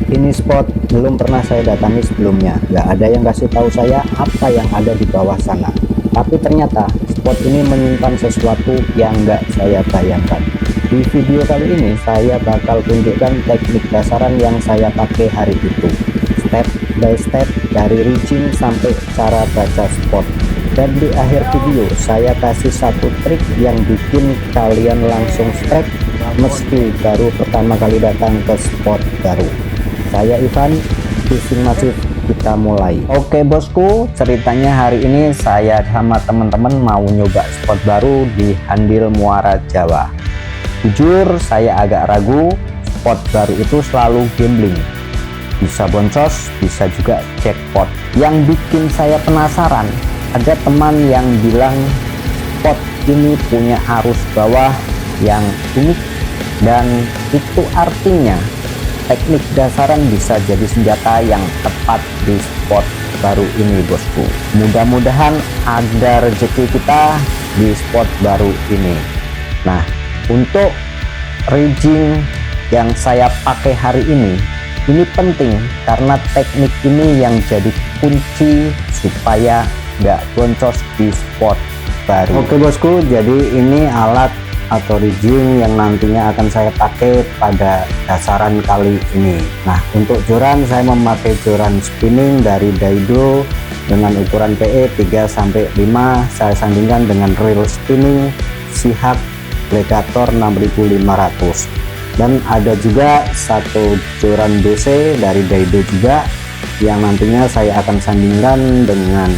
Ini spot belum pernah saya datangi sebelumnya, nggak ada yang kasih tahu saya apa yang ada di bawah sana. Tapi ternyata spot ini menyimpan sesuatu yang nggak saya bayangkan. Di video kali ini saya bakal tunjukkan teknik dasaran yang saya pakai hari itu, step by step dari rigging sampai cara baca spot. Dan di akhir video saya kasih satu trik yang bikin kalian langsung strike meski baru pertama kali datang ke spot baru. Saya Ivan, Fishing Masif, kita mulai. Oke bosku, ceritanya hari ini saya sama teman-teman mau nyoba spot baru di Handil Muara Jawa. Jujur saya agak ragu, spot baru itu selalu gambling, bisa boncos, bisa juga jackpot. Yang bikin saya penasaran, ada teman yang bilang spot ini punya arus bawah yang unik, dan itu artinya teknik dasaran bisa jadi senjata yang tepat di spot baru ini bosku. Mudah-mudahan ada rezeki kita di spot baru ini. Nah, untuk rigging yang saya pakai hari ini penting karena teknik ini yang jadi kunci supaya nggak boncos di spot baru. Oke bosku, jadi ini alat atau rigging yang nantinya akan saya pakai pada dasaran kali ini. Nah, untuk joran saya memakai joran spinning dari Daido dengan ukuran PE 3-5. Saya sandingkan dengan reel spinning Sihak Legator 6500, dan ada juga satu joran BC dari Daido juga yang nantinya saya akan sandingkan dengan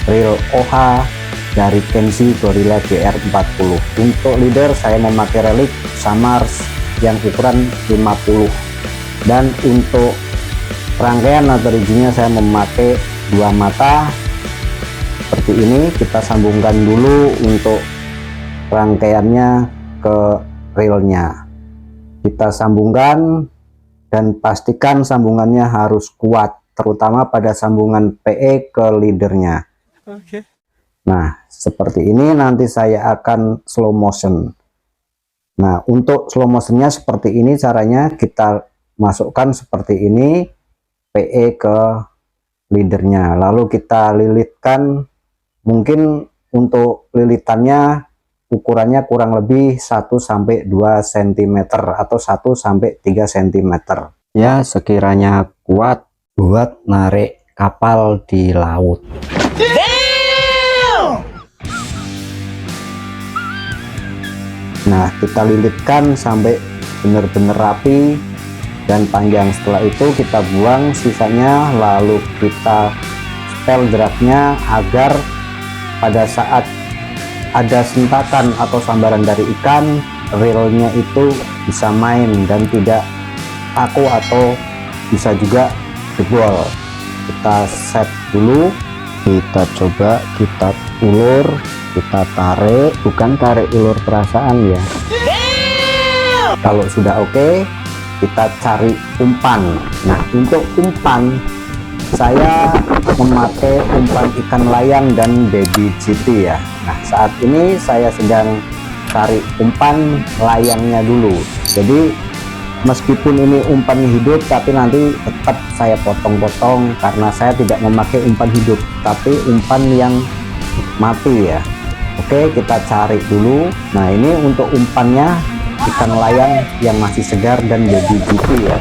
reel OH dari Kenshi Gorilla GR40. Untuk leader saya memakai relik Samars yang ukuran 50, dan untuk rangkaian atau riggingnya saya memakai 2 mata seperti ini. Kita sambungkan dulu untuk rangkaiannya ke reelnya, kita sambungkan dan pastikan sambungannya harus kuat, terutama pada sambungan PE ke leadernya. Oke. Nah, seperti ini nanti saya akan slow motion. Nah, untuk slow motionnya seperti ini caranya, kita masukkan seperti ini PE ke leadernya, lalu kita lilitkan. Mungkin untuk lilitannya ukurannya kurang lebih 1-2 cm atau 1-3 cm ya, sekiranya kuat buat narik kapal di laut. Nah, kita lilitkan sampai benar-benar rapi dan panjang. Setelah itu kita buang sisanya, lalu kita setel jeraknya agar pada saat ada sentakan atau sambaran dari ikan, reelnya itu bisa main dan tidak kaku atau bisa juga jebol. Kita set dulu, kita coba, kita ulur, kita tarik, bukan tarik ulur perasaan ya. Kalau sudah oke, kita cari umpan. Nah, untuk umpan saya memakai umpan ikan layang dan baby GT ya. Nah, saat ini saya sedang cari umpan layangnya dulu. Jadi meskipun ini umpan hidup, tapi nanti tetap saya potong-potong karena saya tidak memakai umpan hidup, tapi umpan yang mati ya. Oke, kita cari dulu. Nah, ini untuk umpannya ikan layang yang masih segar dan baby GT ya.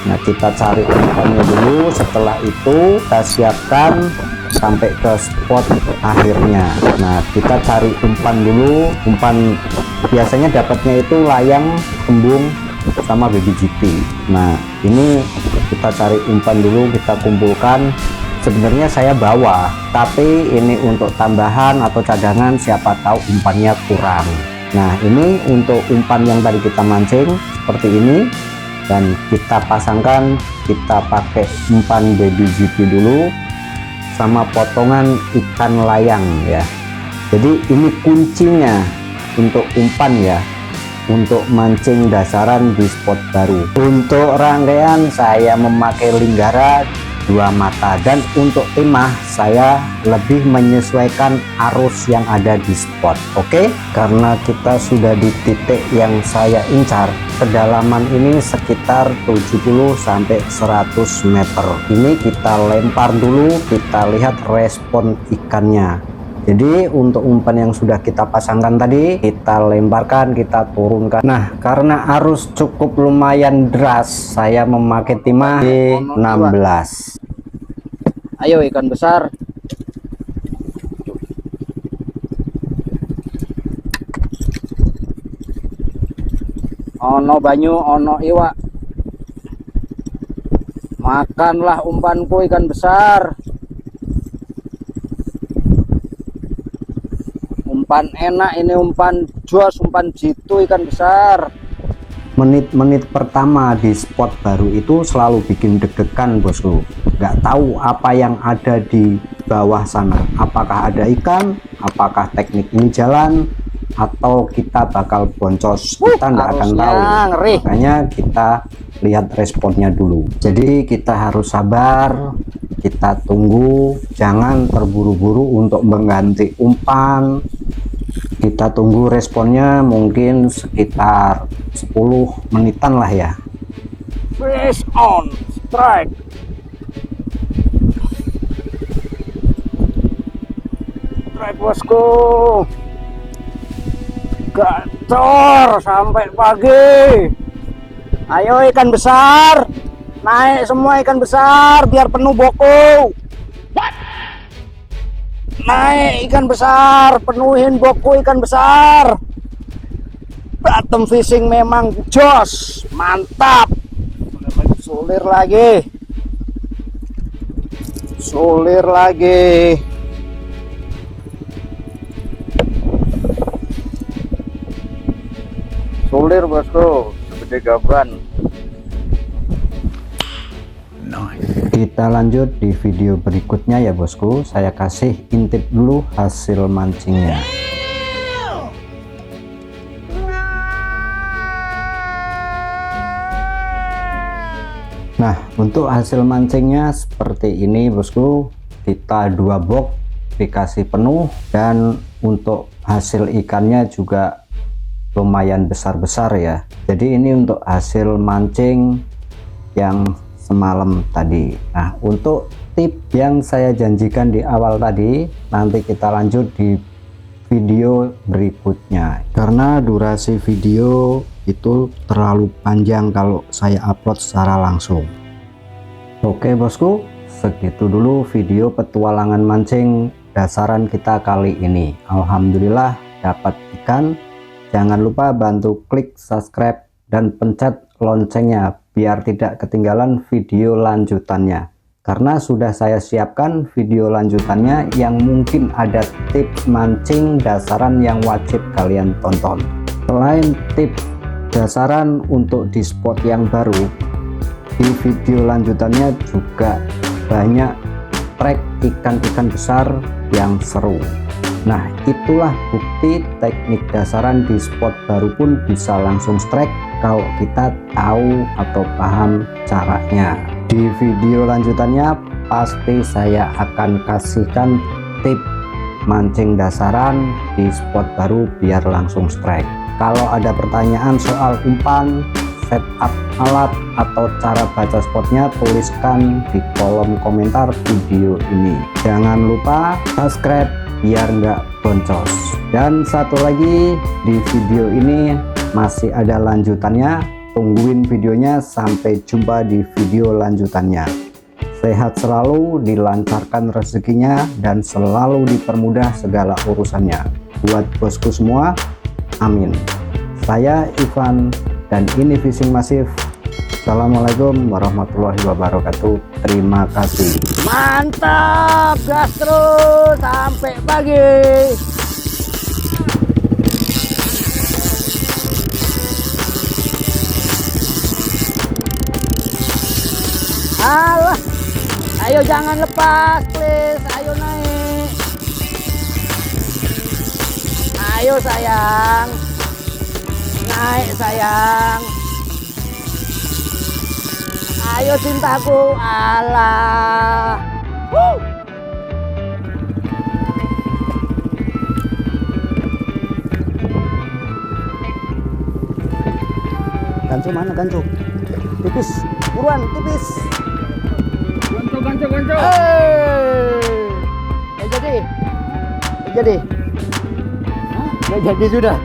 Nah, kita cari umpannya dulu. Setelah itu kita siapkan sampai ke spot akhirnya. Nah, kita cari umpan dulu. Umpan biasanya dapatnya itu layang, kembung, sama baby GT. Nah, ini kita cari umpan dulu, kita kumpulkan. Sebenarnya saya bawa, tapi ini untuk tambahan atau cadangan, siapa tahu umpannya kurang. Nah, ini untuk umpan yang tadi kita mancing seperti ini, dan kita pasangkan. Kita pakai umpan baby GT dulu sama potongan ikan layang ya. Jadi ini kuncinya untuk umpan ya, untuk mancing dasaran di spot baru. Untuk rangkaian saya memakai Linggara 2 mata. Dan untuk timah saya lebih menyesuaikan arus yang ada di spot. Oke, karena kita sudah di titik yang saya incar, kedalaman ini sekitar 70 sampai 100 meter. Ini kita lempar dulu, kita lihat respon ikannya. Jadi untuk umpan yang sudah kita pasangkan tadi kita lemparkan, kita turunkan. Nah, karena arus cukup lumayan deras, saya memakai timah di 16. Ayo ikan besar. Ono banyu, ono iwak. Makanlah umpanku ikan besar. Umpan enak ini, umpan jos, umpan jitu ikan besar. Menit-menit pertama di spot baru itu selalu bikin deg-degan bosku. Nggak tahu apa yang ada di bawah sana, apakah ada ikan, apakah teknik ini jalan, atau kita bakal boncos. Kita nggak akan tahu, ngeri. makanya kita lihat responnya dulu. Jadi kita harus sabar, kita tunggu, jangan terburu-buru untuk mengganti umpan. Kita tunggu responnya mungkin sekitar 10 menitan lah ya. Fish on strike. Strike bosku. Gacor sampai pagi. Ayo ikan besar, naik semua ikan besar biar penuh boku. Naik ikan besar, penuhin boku ikan besar. Bottom fishing memang jos, mantap. Sulir lagi, sulir lagi. Sulir bosku, segede gaban. Kita lanjut di video berikutnya ya bosku. Saya kasih intip dulu hasil mancingnya. Nah, untuk hasil mancingnya seperti ini bosku. Kita 2 box dikasih penuh, dan untuk hasil ikannya juga lumayan besar-besar ya. Jadi ini untuk hasil mancing yang semalam tadi. Nah, untuk tip yang saya janjikan di awal tadi, nanti kita lanjut di video berikutnya, karena durasi video itu terlalu panjang kalau saya upload secara langsung. Oke bosku, segitu dulu video petualangan mancing dasaran kita kali ini. Alhamdulillah dapat ikan. Jangan lupa bantu klik subscribe dan pencet loncengnya biar tidak ketinggalan video lanjutannya, karena sudah saya siapkan video lanjutannya yang mungkin ada tips mancing dasaran yang wajib kalian tonton. Selain tips dasaran untuk di spot yang baru, di video lanjutannya juga banyak trek ikan-ikan besar yang seru. Nah, itulah bukti teknik dasaran di spot baru pun bisa langsung strike kalau kita tahu atau paham caranya. Di video lanjutannya pasti saya akan kasihkan tip mancing dasaran di spot baru biar langsung strike. Kalau ada pertanyaan soal umpan, setup alat, atau cara baca spotnya, tuliskan di kolom komentar video ini. Jangan lupa subscribe biar nggak boncos. Dan satu lagi, di video ini masih ada lanjutannya. Tungguin videonya. Sampai jumpa di video lanjutannya. Sehat selalu, dilancarkan rezekinya, dan selalu dipermudah segala urusannya buat bosku semua. Amin. Saya Ivan dan ini Fishing Masif. Assalamualaikum warahmatullahi wabarakatuh. Terima kasih. Mantap, gas terus sampai pagi. Alah, ayo jangan lepas, please. Ayo naik. Ayo sayang, naik sayang. Ayo. Ayo cintaku, alah. Gancu mana gancu? Tipis, buruan tipis. Gancu. Nggak jadi. Nggak jadi. Nggak jadi sudah.